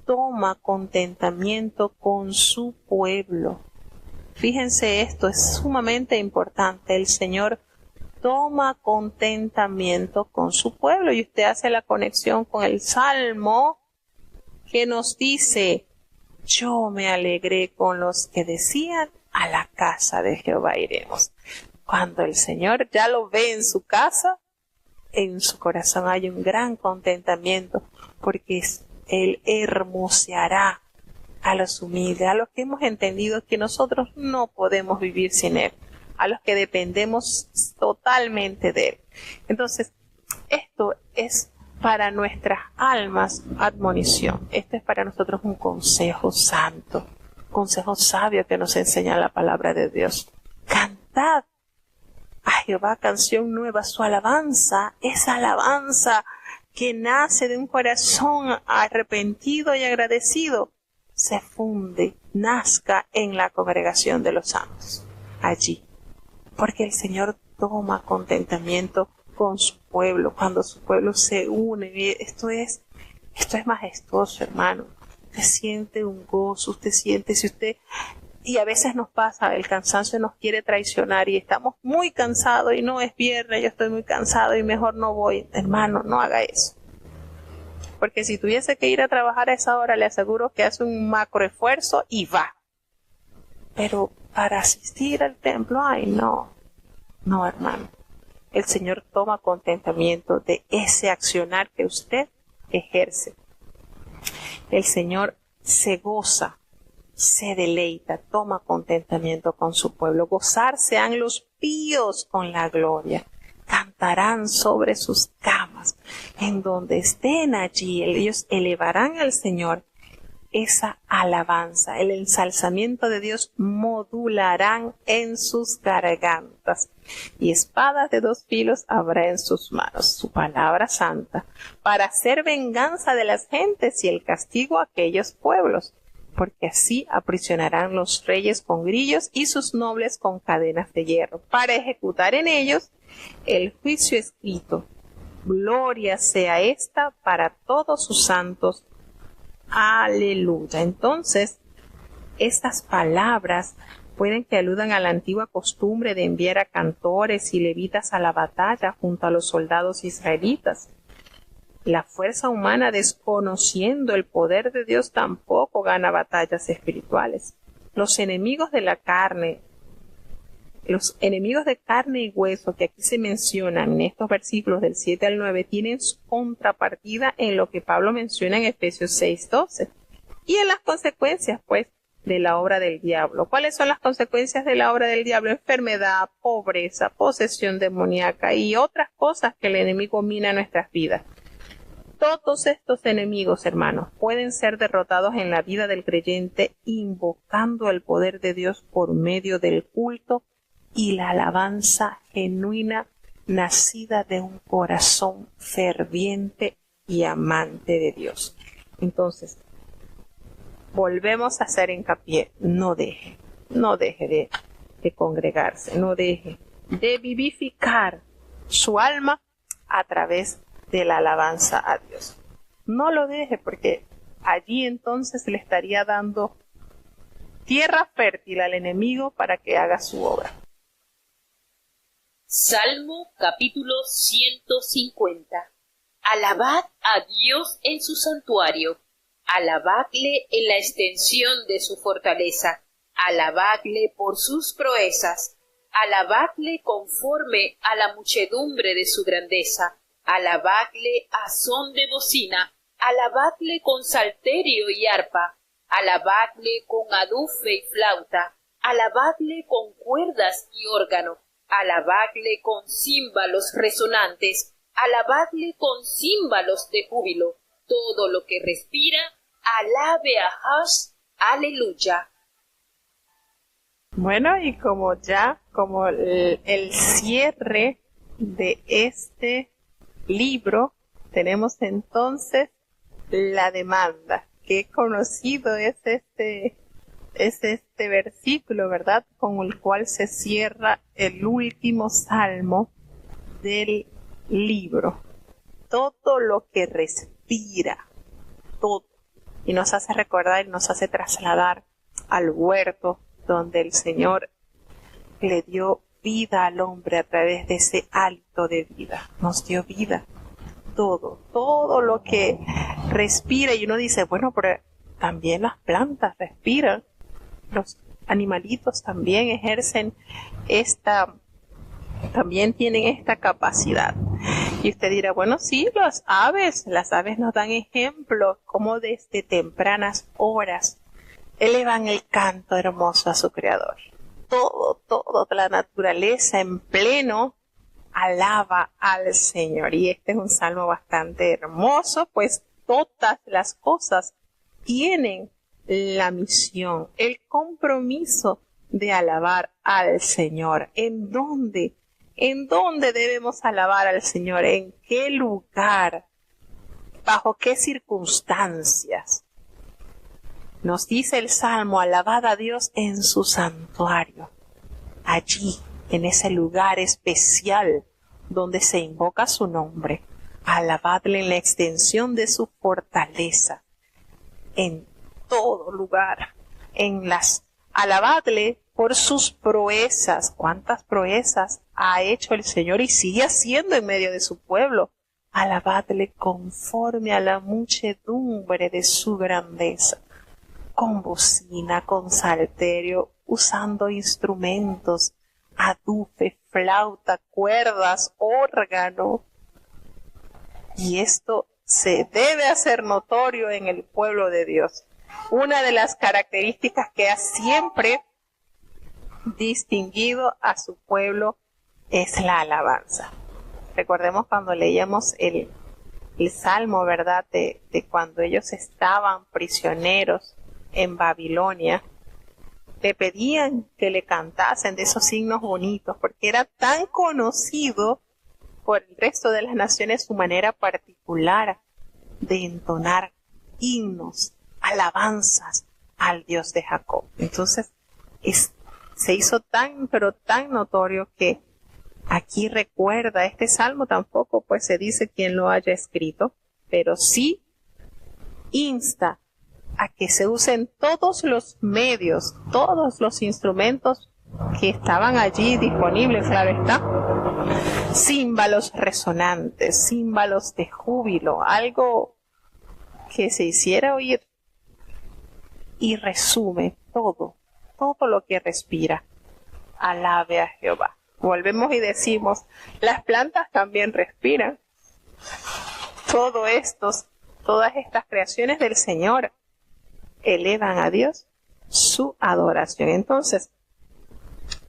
toma contentamiento con su pueblo. Fíjense esto, es sumamente importante. El Señor toma contentamiento con su pueblo, y usted hace la conexión con el Salmo que nos dice: yo me alegré con los que decían, a la casa de Jehová iremos. Cuando el Señor ya lo ve en su casa, en su corazón hay un gran contentamiento, porque Él hermoseará a los humildes, a los que hemos entendido que nosotros no podemos vivir sin Él, a los que dependemos totalmente de Él. Entonces, esto es para nuestras almas admonición. Esto es para nosotros un consejo santo, consejo sabio que nos enseña la palabra de Dios. Cantad a Jehová canción nueva. Su alabanza, esa alabanza que nace de un corazón arrepentido y agradecido, se funde, nazca en la congregación de los santos, allí. Porque el Señor toma contentamiento con su pueblo, cuando su pueblo se une. Esto es majestuoso, hermano. Usted siente un gozo, usted siente, y a veces nos pasa, el cansancio nos quiere traicionar y estamos muy cansados y no es viernes, yo estoy muy cansado y mejor no voy. Hermano, no haga eso. Porque si tuviese que ir a trabajar a esa hora, le aseguro que hace un macro esfuerzo y va. Pero para asistir al templo, no, hermano. El Señor toma contentamiento de ese accionar que usted ejerce. El Señor se goza, se deleita, toma contentamiento con su pueblo. Gozarse han los píos con la gloria. Cantarán sobre sus camas. En donde estén allí, ellos elevarán al Señor esa alabanza. El ensalzamiento de Dios modularán en sus gargantas. Y espadas de 2 filos habrá en sus manos. Su palabra santa, para hacer venganza de las gentes y el castigo a aquellos pueblos. Porque así aprisionarán los reyes con grillos y sus nobles con cadenas de hierro, para ejecutar en ellos el juicio escrito. Gloria sea esta para todos sus santos. Aleluya. Entonces, estas palabras pueden que aludan a la antigua costumbre de enviar a cantores y levitas a la batalla junto a los soldados israelitas. La fuerza humana, desconociendo el poder de Dios, tampoco gana batallas espirituales. Los enemigos de carne y hueso que aquí se mencionan en estos versículos del 7 al 9 tienen su contrapartida en lo que Pablo menciona en Efesios 6:12 y en las consecuencias, pues, de la obra del diablo. ¿Cuáles son las consecuencias de la obra del diablo? Enfermedad, pobreza, posesión demoníaca y otras cosas que el enemigo mina nuestras vidas. Todos estos enemigos, hermanos, pueden ser derrotados en la vida del creyente invocando el poder de Dios por medio del culto y la alabanza genuina nacida de un corazón ferviente y amante de Dios. Entonces, volvemos a hacer hincapié, no deje de congregarse, no deje de vivificar su alma a través de la alabanza a Dios. No lo deje, porque allí entonces le estaría dando tierra fértil al enemigo para que haga su obra. Salmo capítulo 150. Alabad a Dios en su santuario, alabadle en la extensión de su fortaleza, alabadle por sus proezas, alabadle conforme a la muchedumbre de su grandeza, alabadle a son de bocina, alabadle con salterio y arpa, alabadle con adufe y flauta, alabadle con cuerdas y órgano, alabadle con címbalos resonantes, alabadle con címbalos de júbilo. Todo lo que respira, alabe a Jas, aleluya. Bueno, y como el cierre de este libro, tenemos entonces la demanda. Qué conocido es este versículo, ¿verdad? Con el cual se cierra el último salmo del libro. Todo lo que respira, todo. Y nos hace recordar y nos hace trasladar al huerto donde el Señor le dio vida al hombre a través de ese hálito de vida. Nos dio vida. Todo lo que respira. Y uno dice, bueno, pero también las plantas respiran. Los animalitos también también tienen esta capacidad. Y usted dirá, bueno, sí, las aves nos dan ejemplo cómo desde tempranas horas elevan el canto hermoso a su creador. Toda la naturaleza en pleno alaba al Señor. Y este es un salmo bastante hermoso, pues todas las cosas tienen la misión, el compromiso de alabar al Señor. ¿En dónde? ¿En dónde debemos alabar al Señor? ¿En qué lugar? ¿Bajo qué circunstancias? Nos dice el Salmo, alabad a Dios en su santuario. Allí, en ese lugar especial donde se invoca su nombre. Alabadle en la extensión de su fortaleza. En todo lugar. Alabadle por sus proezas. ¿Cuántas proezas ha hecho el Señor y sigue haciendo en medio de su pueblo? Alabadle conforme a la muchedumbre de su grandeza. Con bocina, con salterio, usando instrumentos, adufe, flauta, cuerdas, órgano. Y esto se debe hacer notorio en el pueblo de Dios. Una de las características que ha siempre distinguido a su pueblo es la alabanza. Recordemos cuando leíamos el Salmo, ¿verdad? De cuando ellos estaban prisioneros en Babilonia, le pedían que le cantasen de esos signos bonitos, porque era tan conocido por el resto de las naciones su manera particular de entonar himnos, alabanzas al Dios de Jacob. Entonces, se hizo tan, pero tan notorio que aquí recuerda este salmo, tampoco pues se dice quién lo haya escrito, pero sí insta a que se usen todos los medios, todos los instrumentos que estaban allí disponibles, claro está, címbalos resonantes, címbalos de júbilo, algo que se hiciera oír, y resume todo lo que respira. Alabe a Jehová. Volvemos y decimos, las plantas también respiran. Todas estas creaciones del Señor elevan a Dios su adoración. Entonces,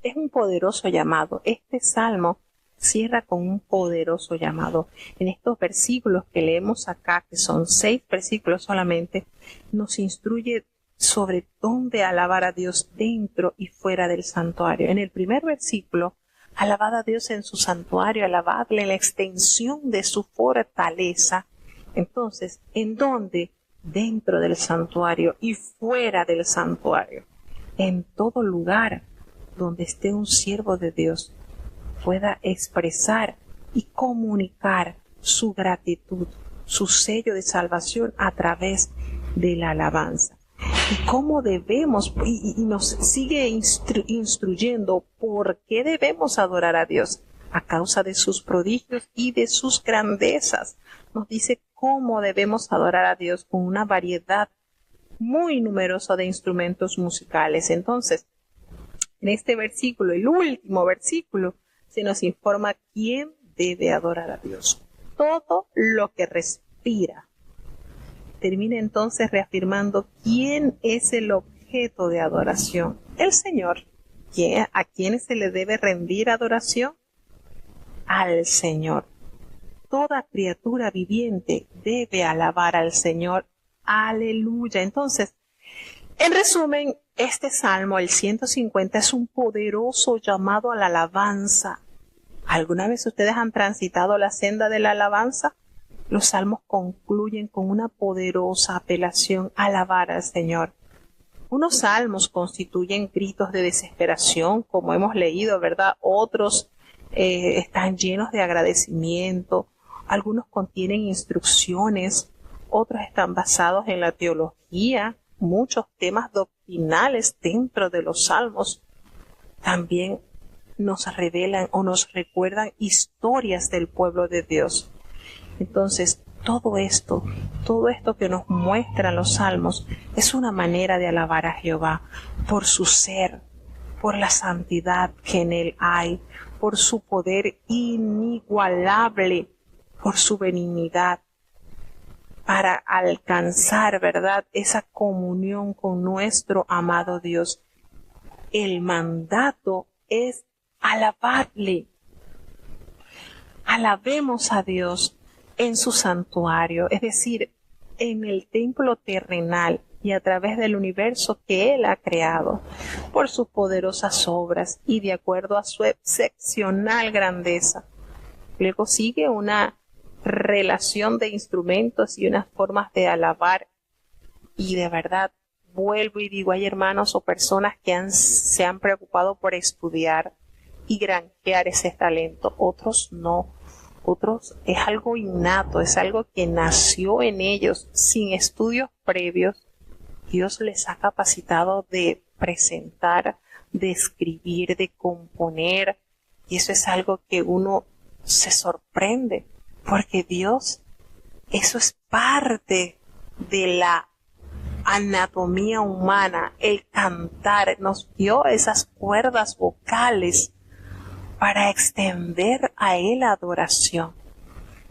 es un poderoso llamado. Este salmo cierra con un poderoso llamado. En estos versículos que leemos acá, que son 6 versículos solamente, nos instruye sobre dónde alabar a Dios dentro y fuera del santuario. En el primer versículo, alabad a Dios en su santuario, alabadle en la extensión de su fortaleza. Entonces, ¿en dónde? Dentro del santuario y fuera del santuario. En todo lugar donde esté un siervo de Dios pueda expresar y comunicar su gratitud, su sello de salvación a través de la alabanza. Y cómo debemos, y nos sigue instruyendo por qué debemos adorar a Dios, a causa de sus prodigios y de sus grandezas. Nos dice cómo debemos adorar a Dios con una variedad muy numerosa de instrumentos musicales. Entonces, en este versículo, el último versículo, se nos informa quién debe adorar a Dios. Todo lo que respira. Termina entonces reafirmando quién es el objeto de adoración. El Señor. ¿A quién se le debe rendir adoración? Al Señor. Toda criatura viviente debe alabar al Señor. Aleluya. Entonces, en resumen, este salmo, el 150, es un poderoso llamado a la alabanza. ¿Alguna vez ustedes han transitado la senda de la alabanza? Los salmos concluyen con una poderosa apelación a alabar al Señor. Unos salmos constituyen gritos de desesperación, como hemos leído, ¿verdad? Otros están llenos de agradecimiento. Algunos contienen instrucciones. Otros están basados en la teología. Muchos temas doctrinales dentro de los salmos también nos revelan o nos recuerdan historias del pueblo de Dios. Entonces, todo esto que nos muestran los salmos es una manera de alabar a Jehová por su ser, por la santidad que en él hay, por su poder inigualable, por su benignidad, para alcanzar, ¿verdad?, esa comunión con nuestro amado Dios. El mandato es alabarle. Alabemos a Dios en su santuario, es decir, en el templo terrenal, y a través del universo que Él ha creado, por sus poderosas obras y de acuerdo a su excepcional grandeza. Luego sigue una relación de instrumentos y unas formas de alabar, y de verdad vuelvo y digo, hay hermanos o personas que se han preocupado por estudiar y granjear ese talento, otros no. Otros es algo innato, es algo que nació en ellos sin estudios previos. Dios les ha capacitado de presentar, de escribir, de componer, y eso es algo que uno se sorprende, porque Dios, eso es parte de la anatomía humana, el cantar, nos dio esas cuerdas vocales para extender a Él adoración.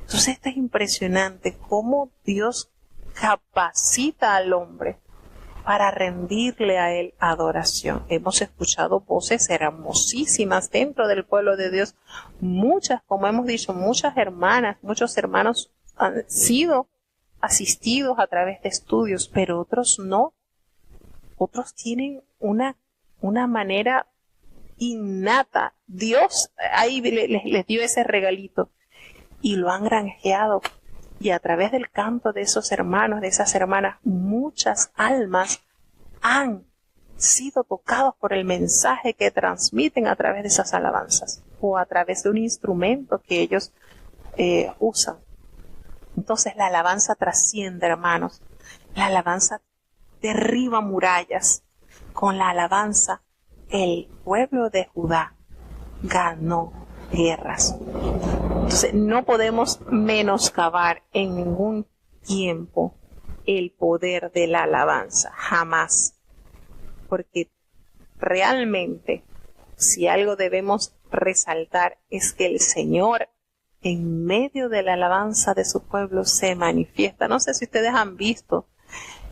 Entonces esto es impresionante, cómo Dios capacita al hombre para rendirle a Él adoración. Hemos escuchado voces hermosísimas dentro del pueblo de Dios. Muchas, como hemos dicho, muchas hermanas, muchos hermanos han sido asistidos a través de estudios, pero otros no. Otros tienen una manera innata. Dios ahí les dio ese regalito y lo han granjeado. Y a través del canto de esos hermanos, de esas hermanas, muchas almas han sido tocados por el mensaje que transmiten a través de esas alabanzas o a través de un instrumento que ellos usan. Entonces la alabanza trasciende, hermanos. La alabanza derriba murallas. Con la alabanza, el pueblo de Judá ganó guerras. Entonces no podemos menoscabar en ningún tiempo el poder de la alabanza, jamás. Porque realmente, si algo debemos resaltar es que el Señor en medio de la alabanza de su pueblo se manifiesta. No sé si ustedes han visto,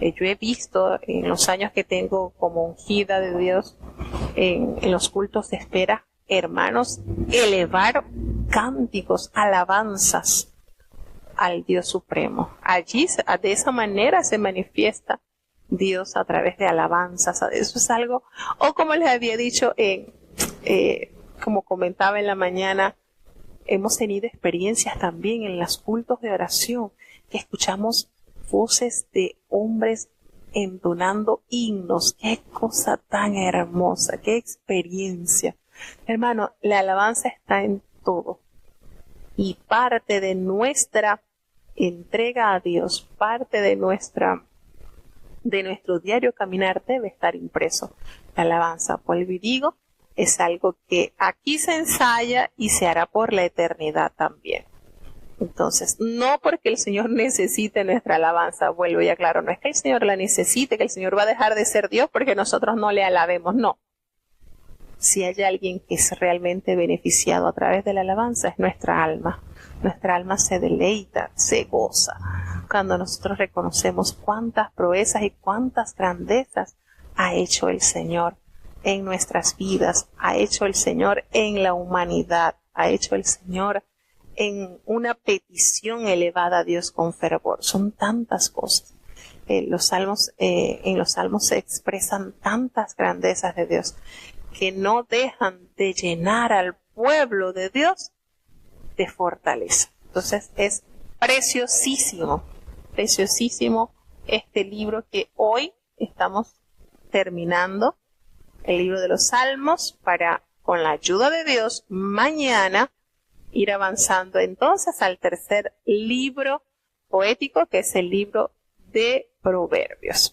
yo he visto en los años que tengo como ungida de Dios en los cultos de espera, hermanos, elevar cánticos, alabanzas al Dios Supremo. Allí, de esa manera se manifiesta Dios a través de alabanzas. Eso es algo, o como les había dicho, como comentaba en la mañana, hemos tenido experiencias también en los cultos de oración, que escuchamos voces de hombres entonando himnos. Qué cosa tan hermosa, qué experiencia. Hermano, la alabanza está en todo. Y parte de nuestra entrega a Dios, parte de nuestro diario caminar debe estar impreso. La alabanza, vuelvo y digo, es algo que aquí se ensaya y se hará por la eternidad también. Entonces, no porque el Señor necesite nuestra alabanza, vuelvo y aclaro, no es que el Señor la necesite, que el Señor va a dejar de ser Dios porque nosotros no le alabemos, no. Si hay alguien que es realmente beneficiado a través de la alabanza, es nuestra alma. Nuestra alma se deleita, se goza, cuando nosotros reconocemos cuántas proezas y cuántas grandezas ha hecho el Señor en nuestras vidas, ha hecho el Señor en la humanidad, ha hecho el Señor en una petición elevada a Dios con fervor. Son tantas cosas. En los salmos se expresan tantas grandezas de Dios que no dejan de llenar al pueblo de Dios de fortaleza. Entonces es preciosísimo este libro que hoy estamos terminando, el libro de los Salmos, para, con la ayuda de Dios, mañana ir avanzando entonces al tercer libro poético, que es el libro de Proverbios.